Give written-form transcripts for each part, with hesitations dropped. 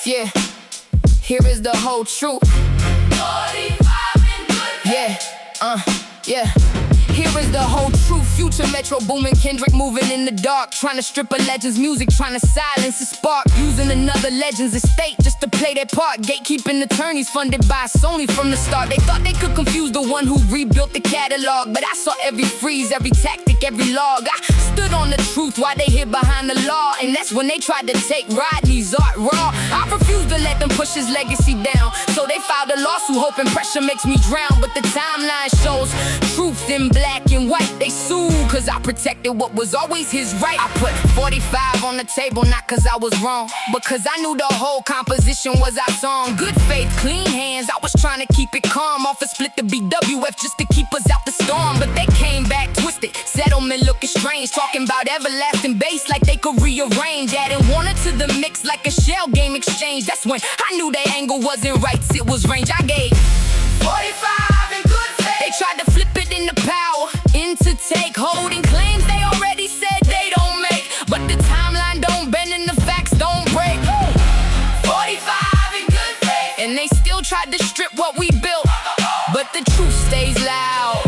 Yeah, here is the whole truth. Yeah, yeah. Here is the whole truth. Future Metro Boomin, Kendrick moving in the dark, trying to strip a legend's music, trying to silence the spark, using another legend's estate just to play their part. Gatekeeping attorneys funded by Sony from the start. They thought they could confuse the one who rebuilt the catalog, but I saw every freeze, every tactic, every log. I stood on the truth while they hid behind the law, and that's when they tried to take Rodney's art raw. I refused to let them push his legacy down, so they filed a lawsuit hoping pressure makes me drown. But the timeline shows truth in black and white. They sued cause I protected what was always his right. I put 45 on the table, not cause I was wrong, but cause I knew the whole composition was our song. Good faith, clean hands, I was trying to keep it calm. Offer split the BWF just to keep us out the storm, but they came back twisted. Settlement looking strange, talking about everlasting bass like they could rearrange. Adding Warner to the mix like a shell game exchange. That's when I knew their angle wasn't right, it was range. I gave 45 in good faith. They tried to flip it into power, into take, holding claims they already said they don't make. But the timeline don't bend and the facts don't break. 45 in good faith. And they still tried to strip what we built, but the truth stays loud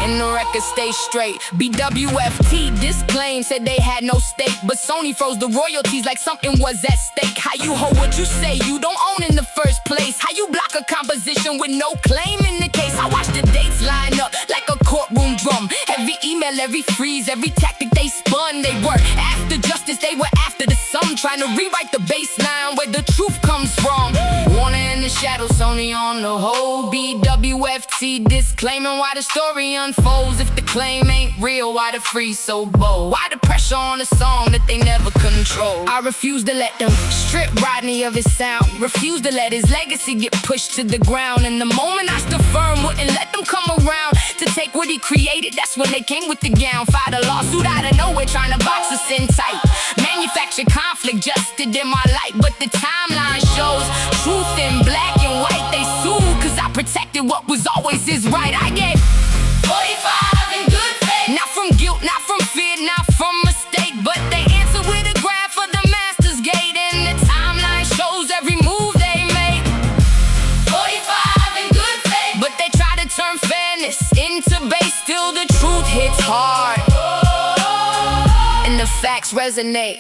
and the record stays straight. BWFT disclaimed, said they had no stake, but Sony froze the royalties like something was at stake. How you hold what you say you don't own in the first place? How you block a composition with no claim in the case? I watch the dates line up like a courtroom drum. Every email, every freeze, every tactic they spun. They were after justice, they were after the sum, trying to rewrite the baseline where the truth comes from. Warner in the shadows, Sony on the whole. BWFT disclaiming why the story unfolds. If the claim ain't real, why the freeze so bold? Why the pressure on a song that they never control? I refuse to let them strip Rodney of his sound, refuse to let his legacy get pushed to the ground. And the moment I stood firm, wouldn't let them come around to take what he created. That's when they came with the gown. Filed a lawsuit out of nowhere, trying to box us in tight. Manufactured conflict just to dim my light, but the timeline shows truth in black and white. They sued cause I protected what was always his right. I gave 45 in good faith, not from guilt, not from fear, not from mistake, but they answered with a graph for the master's gate. And the timeline shows every move they made. 45 in good faith, but they try to turn fairness into base. Still the truth hits hard and the facts resonate.